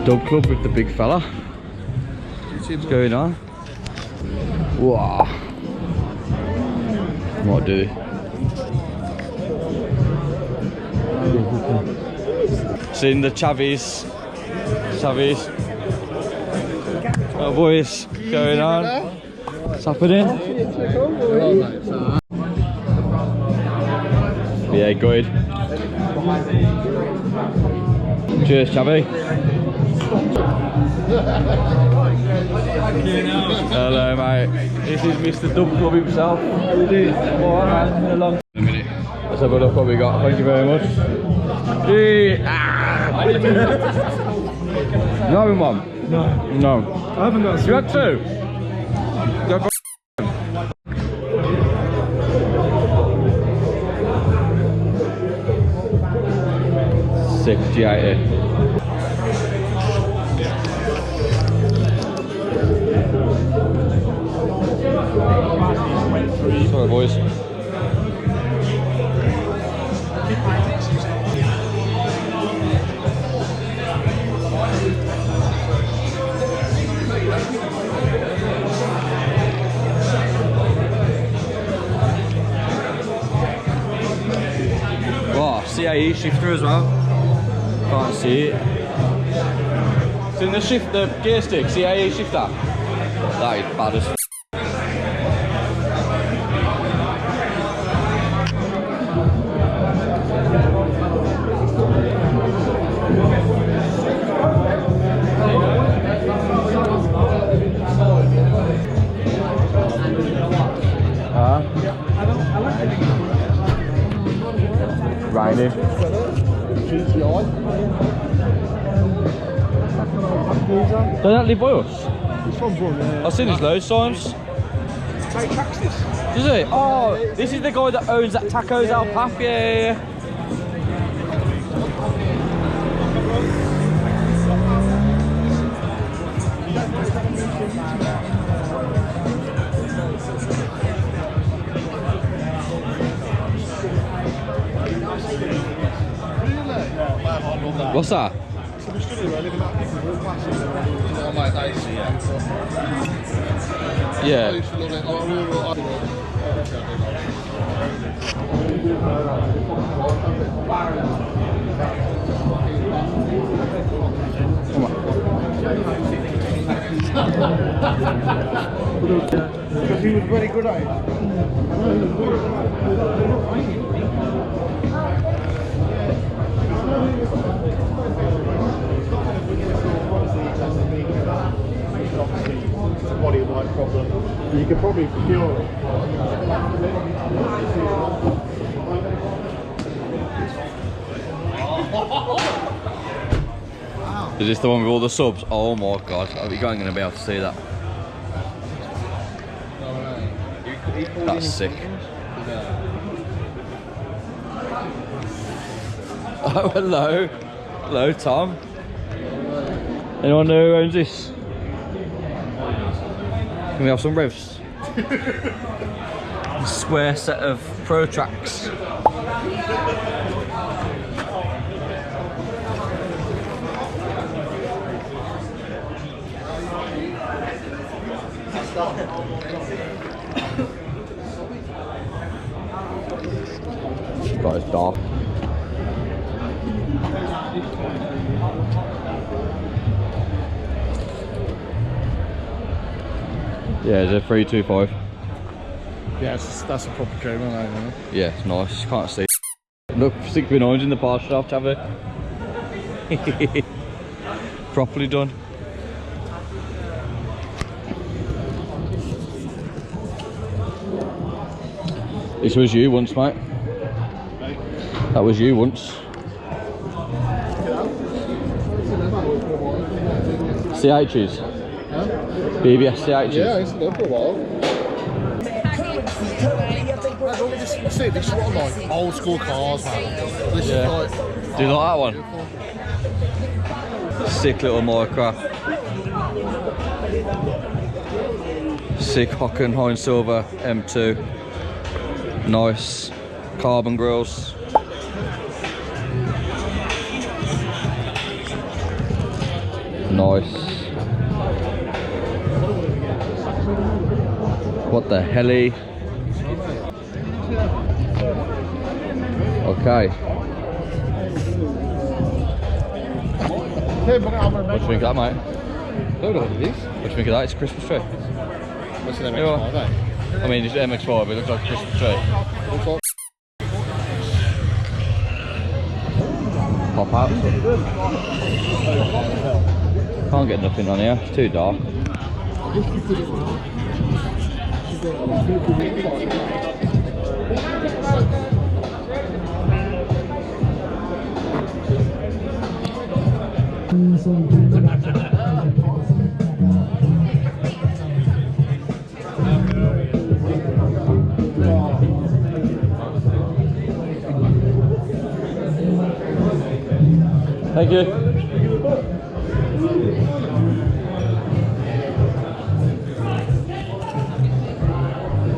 Dubclub with the big fella. What's going on? Wow. What do? Seeing the Chavies. Oh boys, going on? What's happening? Yeah, good. Cheers, Chavi. Hello, mate. This is Mr. Dubclub himself. How you doing? Alright, man. Been a long minute. Let's have a look what we got. Thank you very much. No, having one? No. I haven't got a You had two? Go for Sick G80. Sorry boys. Oh, CAE shifter as well. Can't see it. It's in the gear stick, CAE shifter. That is bad as f. Rainy. Don't that live by us? It's from Brum, yeah. I've seen his loads times. Take taxis. Does he? Oh, this is the guy that owns that Tacos Al Pap, yeah. What's that? Yeah. Come on. Because he was very good at it. It's a body of light problem. You could probably cure it. Is this the one with all the subs? Oh my god, are we going to be able to see that? That's sick. Oh, hello. Hello, Tom. Anyone know who owns this? Can we have some revs? A square set of Pro Tracks. God, it's dark. Yeah, it's a 325. Yeah, that's a proper cable, isn't it? Yeah, it's nice. You can't see. Look, 6v9s in the bar shaft, have it? Properly done. This was you once, mate. That was you once. CHs? Huh? BBS CHs? Yeah, I used to go for a while. See, this is what I like. Old school cars, man. This is like... Do you like that one? Beautiful. Sick little micro. Sick Hockenheim Silver M2. Nice. Carbon grills. Nice. What the helly? Okay. What do you think of that, mate? I don't know what it is. What do you think of that? It's a Christmas tree. What's an MX-5, eh? I mean, it's MX-5, but it looks like a Christmas tree. Looks like Pop out. Can't get nothing on here, it's too dark. Thank you.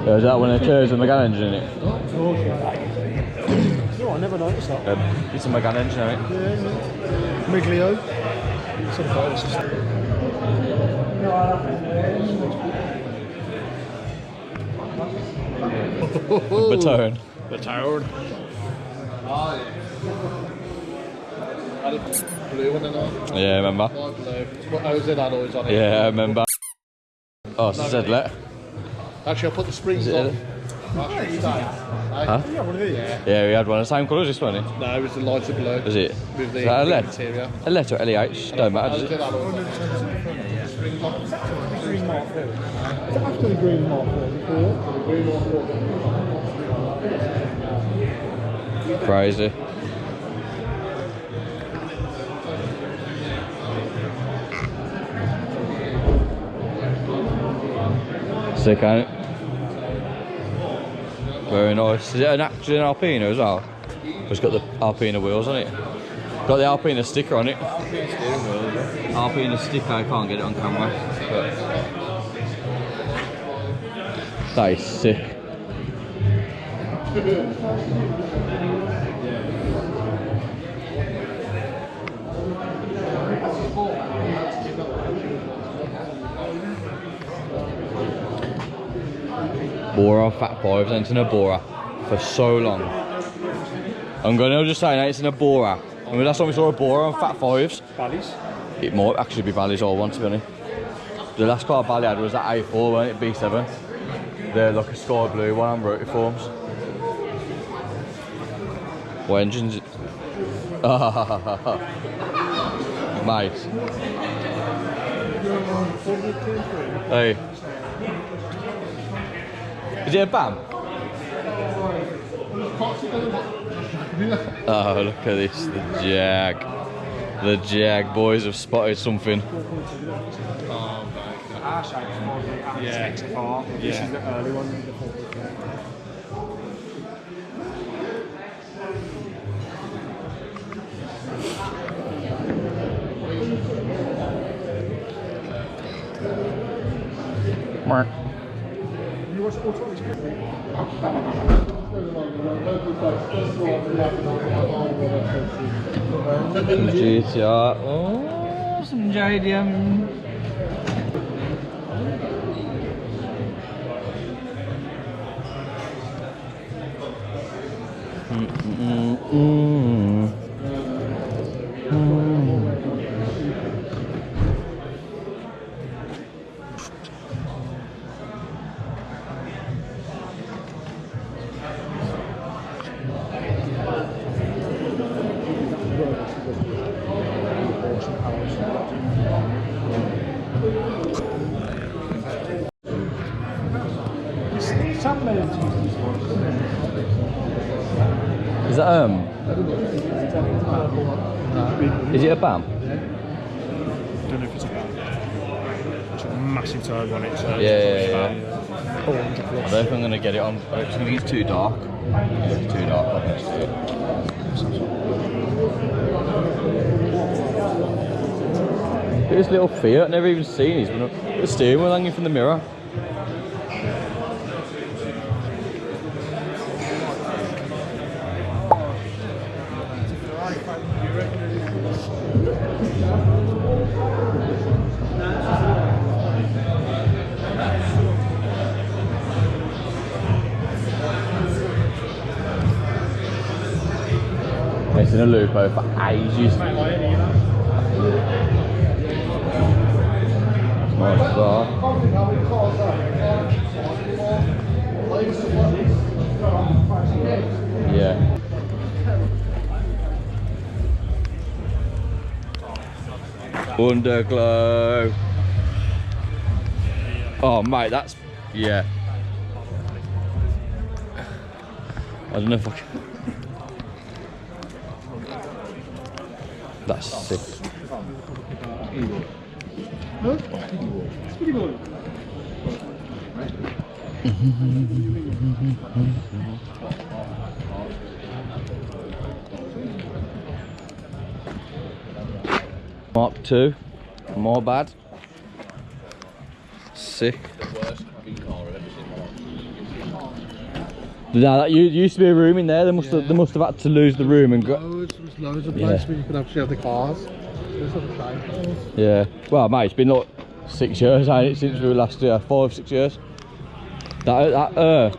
Is that one of the chairs with the Megane engine in it? no, I never noticed that. It's a Megane engine, isn't it? Yeah. Miglio. Some photos. Baton. Baton. Blue one and all. Yeah, I remember. Blue. What OZ alloys on it. Yeah, I remember. Oh, it's a Zedlet. Actually, I'll put the springs on. Huh? Yeah, one of these. Yeah, we had one of the same colour as this one. No, it was the lighter blue. Was it? With the Is that a LED? interior. A LED or LEH? Don't matter, does OZ it? alloys. After the green mark, Crazy. Sick, ain't it? Very nice. Is it actually an Alpina as well? It's got the Alpina wheels on it. Got the Alpina sticker on it. Alpina sticker, I can't get it on camera. But that is sick. Bora Fat Fives, and it's in a Bora for so long. I'm gonna just say now it's in a Bora. I mean, last time we saw a Bora on Fat Fives. Valleys. It might actually be Bally's all one, to be honest. The last car Bally had was that A4, wasn't it? B7. They're like a sky blue one on rotiforms. What engine's it? Mate. Hey. Is it a BAM? Oh, look at this, the Jag. The Jag boys have spotted something. Our shape is more the X4. This is the early one. You watch Auto GTR. Oh, some JDM. Is that is it a BAM? I don't know if it's a bad. It's got a massive turbo on it. So Yeah. I don't think I'm gonna get it on. I think it's too dark. It's too dark. Look at this little Fiat. I've never even seen these. The steering wheel hanging from the mirror. It's in a Lupo for ages. Nice bar. Yeah. Underglow. Oh mate, that's, yeah. I don't know if I can. That's sick. Mark 2, more bad. Sick. Nah, that used to be a room in there. They must have had to lose the room and go. There's loads of places where you could actually have the cars. Yeah. Well, mate, it's been like 6 years, ain't it, since we were last here? 5, 6 years. Huh?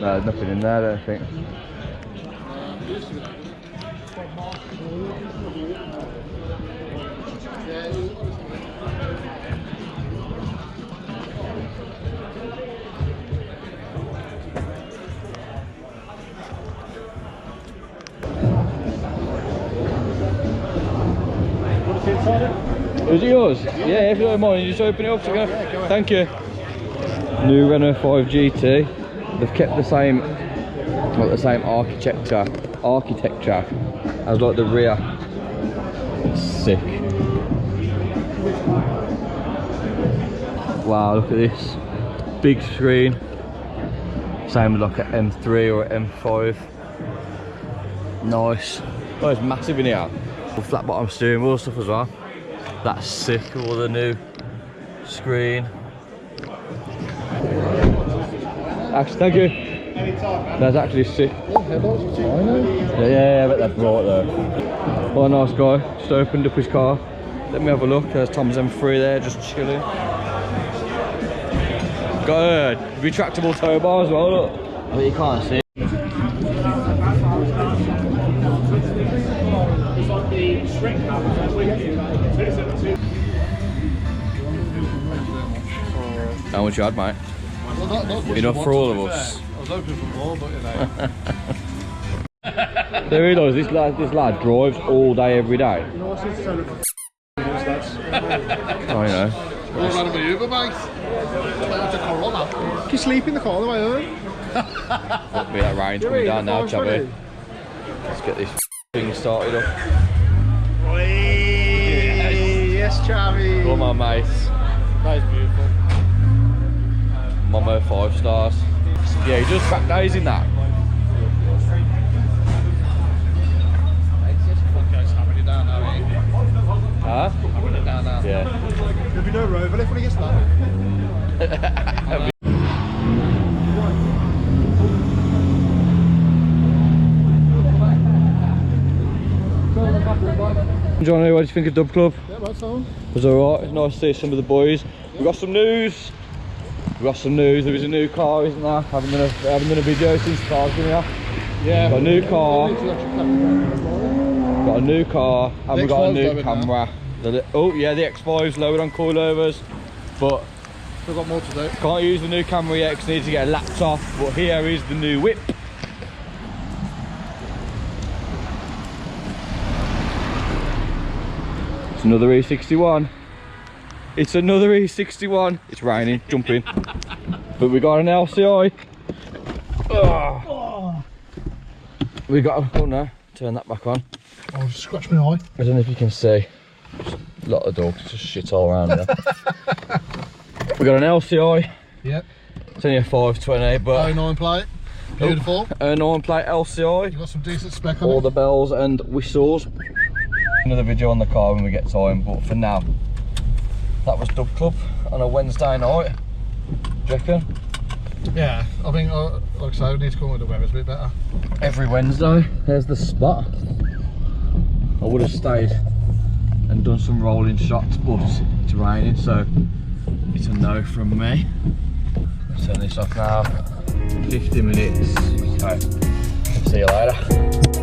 No, there's nothing in there, I don't think. Is it yours? Yeah, if you don't mind, you just open it up. So thank you. New Renault 5 GT. They've kept the same, like the same architecture as like the rear. It's sick. Wow, look at this big screen. Same as like an M3 or an M5. Nice. Oh, it's massive in here. Flat bottom steering wheel stuff as well. That's sick, all the new screen. Actually, thank you. That's actually sick. Yeah, I bet they're bright though. What a nice guy, just opened up his car. Let me have a look, there's Tom's M3 there, just chilling. Got a retractable tow bar as well, look. But you can't see. How much you had, mate? Well, not enough for all of us. I was hoping for more, but you know. There he does. This lad drives all day, every day. You know what's this sound of Oh, you know. all around my Uber, mate. Like a Corolla. You sleep in the car on the way home? Look at that rain's coming down now, Chabby. Let's get this thing started up. Yes, Chavi. Come on, mate. That is beautiful. Momo 5 stars. Yeah, he does back days in that. Huh? Yeah. There'll be no rover if when he gets that. Johnny, what do you think of Dubclub? Yeah, right, so. It was alright, nice to see some of the boys. We got some news. There is a new car, isn't there? I haven't done a video since the car's been here. Yeah. Got a new car. And we got a new camera. Oh yeah, the X5's lowered on coilovers, but Still got more to do. Can't use the new camera yet because I need to get a laptop, but here is the new whip. It's another E61. It's another E61. It's raining, jumping. But we got an LCI. Oh. We got, oh no, turn that back on. Oh, just scratch my eye. I don't know if you can see. Just a lot of dogs, just shit all around there. We got an LCI. Yep. It's only a 520, but 09 plate. Beautiful. 09 plate LCI. You got some decent spec on All it. the bells and whistles. Another video on the car when we get time, but for now, that was Dubclub on a Wednesday night. Do you reckon? Yeah, I think, like I say, we need to come when the weather's a bit better. Every Wednesday, there's the spot. I would have stayed and done some rolling shots, but it's raining, so it's a no from me. Turn this off now. 50 minutes. Right. See you later.